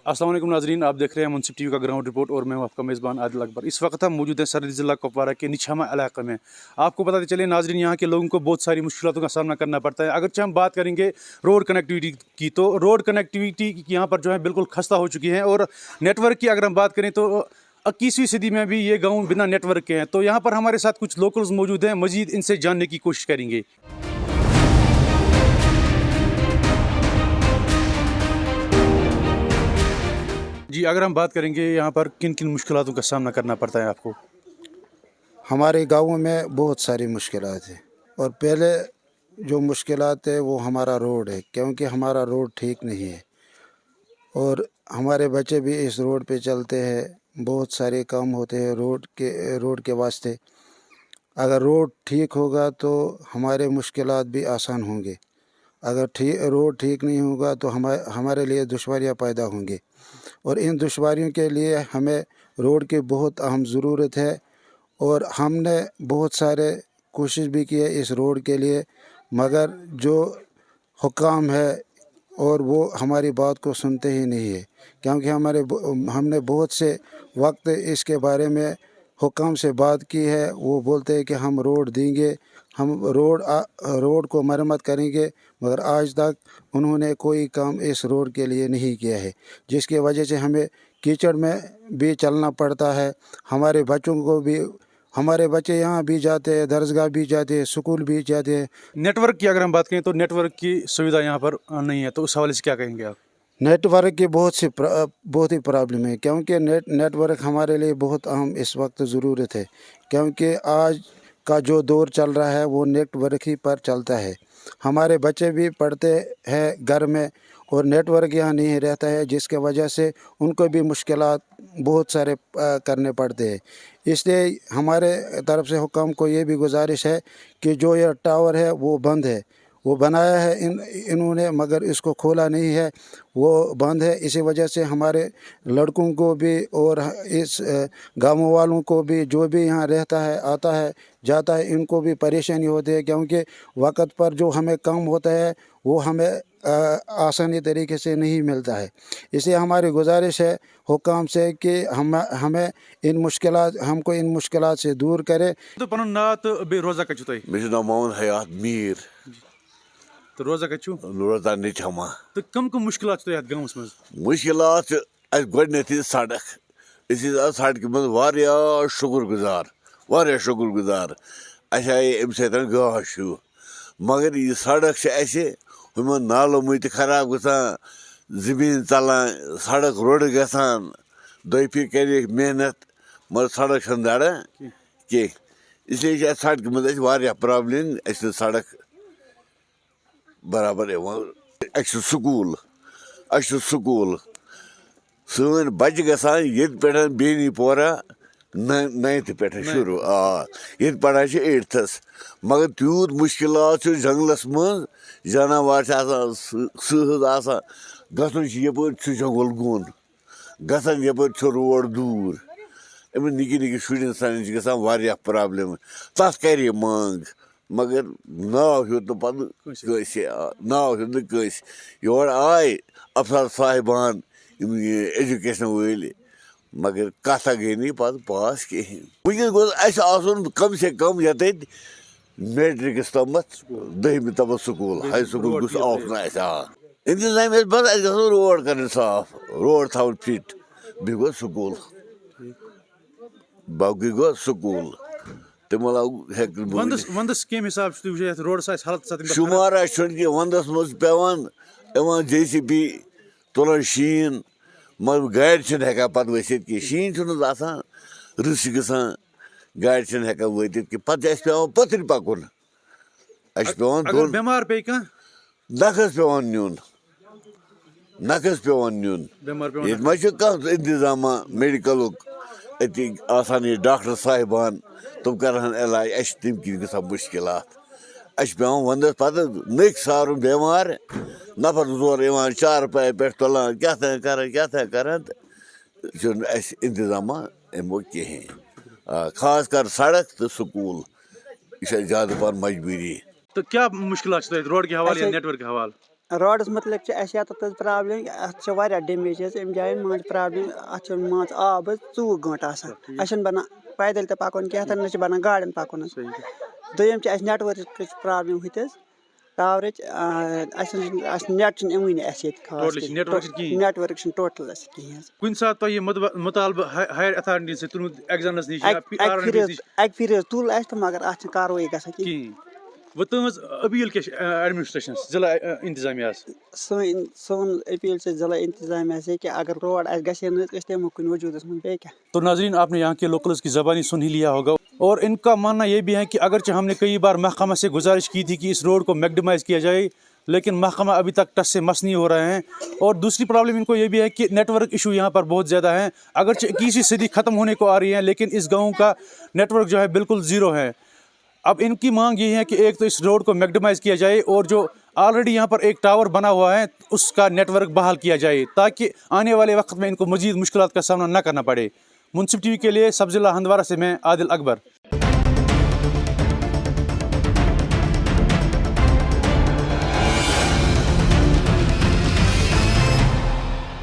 अस्सलाम वालेकुम नाजरीन, आप देख रहे हैं मुंसिफ टीवी का ग्राउंड रिपोर्ट और मैं हूं आपका मेज़बान आदिल अकबर। इस वक्त हम मौजूद हैं सरहदी ज़िला कुपवारा के निछामा इलाके में। आपको बताते चले नाजरीन, यहाँ के लोगों को बहुत सारी मुश्किलों का सामना करना पड़ता है। अगरचे हम बात करेंगे रोड कनेक्टिविटी की, तो रोड कनेक्टिविटी यहाँ पर जो है बिल्कुल खस्ता हो चुकी है। और नेटवर्क की अगर हम बात करें तो 21वीं सदी में भी ये गाँव बिना नेटवर्क के हैं। तो यहाँ पर हमारे साथ कुछ लोकल्स मौजूद हैं, मज़ीद इनसे जानने की कोशिश करेंगे। जी, अगर हम बात करेंगे यहाँ पर किन किन मुश्किलातों का सामना करना पड़ता है आपको? हमारे गाँव में बहुत सारी मुश्किलात हैं और पहले जो मुश्किलात है वो हमारा रोड है, क्योंकि हमारा रोड ठीक नहीं है और हमारे बच्चे भी इस रोड पे चलते हैं। बहुत सारे काम होते हैं रोड के वास्ते। अगर रोड ठीक होगा तो हमारे मुश्किलात भी आसान होंगे। अगर रोड ठीक नहीं होगा तो हमारे लिए दुश्वारियाँ पैदा होंगी और इन दुश्वारियों के लिए हमें रोड की बहुत अहम ज़रूरत है। और हमने बहुत सारे कोशिश भी की है इस रोड के लिए, मगर जो हुकाम है और वो हमारी बात को सुनते ही नहीं है, क्योंकि हमने बहुत से वक्त इसके बारे में हुकाम से बात की है। वो बोलते हैं कि हम रोड देंगे, हम रोड को मरम्मत करेंगे, मगर आज तक उन्होंने कोई काम इस रोड के लिए नहीं किया है, जिसकी वजह से हमें कीचड़ में भी चलना पड़ता है। हमारे बच्चे यहाँ भी जाते हैं, दरसगाह भी जाते हैं, स्कूल भी जाते हैं। नेटवर्क की अगर हम बात करें तो नेटवर्क की सुविधा यहाँ पर नहीं है, तो उस हवाले से क्या कहेंगे आप? नेटवर्क की बहुत ही प्रॉब्लम है, क्योंकि नेटवर्क हमारे लिए बहुत अहम इस वक्त ज़रूरत है, क्योंकि आज का जो दौर चल रहा है वो नेटवर्क ही पर चलता है। हमारे बच्चे भी पढ़ते हैं घर में और नेटवर्क यहाँ नहीं रहता है, जिसके वजह से उनको भी मुश्किलात बहुत सारे करने पड़ते हैं। इसलिए हमारे तरफ से हुकाम को ये भी गुजारिश है कि जो ये टावर है वो बंद है, वो बनाया है इन्होंने, मगर इसको खोला नहीं है, वो बंद है। इसी वजह से हमारे लड़कों को भी और इस गाँव वालों को भी, जो भी यहाँ रहता है, आता है, जाता है, इनको भी परेशानी होती है, क्योंकि वक्त पर जो हमें काम होता है वो हमें आसानी तरीके से नहीं मिलता है। इसलिए हमारी गुजारिश है हुकाम से कि हमको इन मुश्किलात से दूर करे। तो पनुन नाव तो बे रोजा कछु तोय? मे नाम मोहम्मद हयात मीर, तो रोजा कछु रोजा निछमा। तो कम मुश्किलात तो यात गाँवस मज? मुश्किलात गोडनेथी सड़क, सड़क मज वारिया शुक्रगुजार अस आये अम सतन गाश, मगर यह सड़क हम नालों मत खराब गसान, जमीन चलान, सड़क रोड गसान, दो फिर कर मेहनत, मगर सड़क दड़ा कह, इसलिए सड़क मज प्रॉब्लम। सड़क बराबर स्कूल सन बच्चे गसान ये बेनी पोरा 9th पे शुरू ये पढ़ान 8ths, मगर तूत मुश्किलात जंगलस मज जानवर सहज गसन यपर जंगल गुन गसान यपर रोड दूर, अमिस निकी शुरन सन गसान प्रॉब्लम, तथ कर मांग, मगर नाव हेत नस योर आए अफसर साहिबान एजुकेशन वल, मगर कथा गई नहीं पास कहें। वनस गोस कम से कम ये मेट्रिकस तम 10वीं तम स्कूल, हाई स्कूल गोस इंतजाम बस रोड कर साफ, रोड थवन फिट, बे गो स्कूल, बाकी गो स्कूल वंदस के हिसाब से रोड हालत शुमार वंदस मज पे JCB तुलान शीन, मगर गाड़ हेकान पे वसित कि शीन रस गसान गाड़ हेकान वत कि पे पथर पकुन, बेमार पे नखस पे नुन ये इंतजाम मेडिकल ये डॉक्टर साहिबान तुम करहन इलाज, तम किन गसान मुश्किलात पे वंदस पे नक सारुन बेमार, नफर 2 चार पाए पे तुलान क्या करान इंतजाम अमो कहें। खास कर सड़क तो स्कूल यह ज्यादा पर मजबूरी। तो क्या मुश्किल रोड के हवाले या नेटवर्क के हवाले? روڈس متعلق چھِ اَسہِ ییٚتٮ۪تھ حظ پرٛابلِم اَتھ چھِ واریاہ ڈیمیج حظ اَمہِ جایَن مان ژٕ پرٛابلِم اَتھ چھُ مان ژٕ آب حظ 24 گٲنٛٹہٕ آسان اَسہِ چھُنہٕ بَنان پیدل تہِ پَکُن کینٛہہ نہ چھِ بَنان گاڑٮ۪ن پَکُن حظ دوٚیِم چھِ اَسہِ نٮ۪ٹؤرکٕچ پرٛابلِم ہُتہِ حظ ٹاورٕچ اَسہِ نٮ۪ٹ چھُنہٕ یِوٲنی اَسہِ ییٚتہِ خاص نٮ۪ٹؤرٕک چھُنہٕ ٹوٹل اَسہِ کِہیٖنۍ حظ کُنہِ ساتہٕ تۄہہِ یہِ مُطالبہٕ ہایر اتھارٹی سۭتۍ تُلمُت ایگزامنس نِش یا اَکہِ پھِرِ حظ تُل اَسہِ تہٕ مگر اَتھ چھِنہٕ کاروٲیی گژھان کِہیٖنۍ وۄنۍ تُہٕنٛز أپیٖل کیٛاہ چھِ ایڈمِنسٹریشنس ضلع انتظامیہس سون أپیٖل چھِ ضلع انتظامیہ سے کہ اگر روڈ اَسہِ گژھِ ہے نہٕ أسۍ دِمو کُنہِ وجوٗدس منٛز بیٚیہِ کیٛاہ تو ناظرین آپ نے یہاں کے لوکلز کی زبانی سن ہی لیا ہوگا اور ان کا ماننا یہ بھی ہے کہ اگرچہ ہم نے کئی بار محکمہ سے گزارش کی تھی کہ اس روڈ کو میگڈمائز کیا جائے لیکن محکمہ ابھی تک ٹس سے مس نہیں ہو رہے ہیں اور دوسری پرابلم ان کو یہ بھی ہے کہ نیٹ ورک ایشو یہاں پر بہت زیادہ ہیں اگرچہ 21ویں صدی ختم ہونے کو آ رہی ہے لیکن اس گاؤں کا نیٹ ورک جو ہے بالکل زیرو ہے. اب ان کی مانگ یہ ہے کہ ایک تو اس روڈ کو میگڈمائز کیا جائے اور جو آلریڈی یہاں پر ایک ٹاور بنا ہوا ہے اس کا نیٹ ورک بحال کیا جائے تاکہ آنے والے وقت میں ان کو مزید مشکلات کا سامنا نہ کرنا پڑے. منصف ٹی وی کے لیے سب ضلع ہندوارہ سے میں عادل اکبر.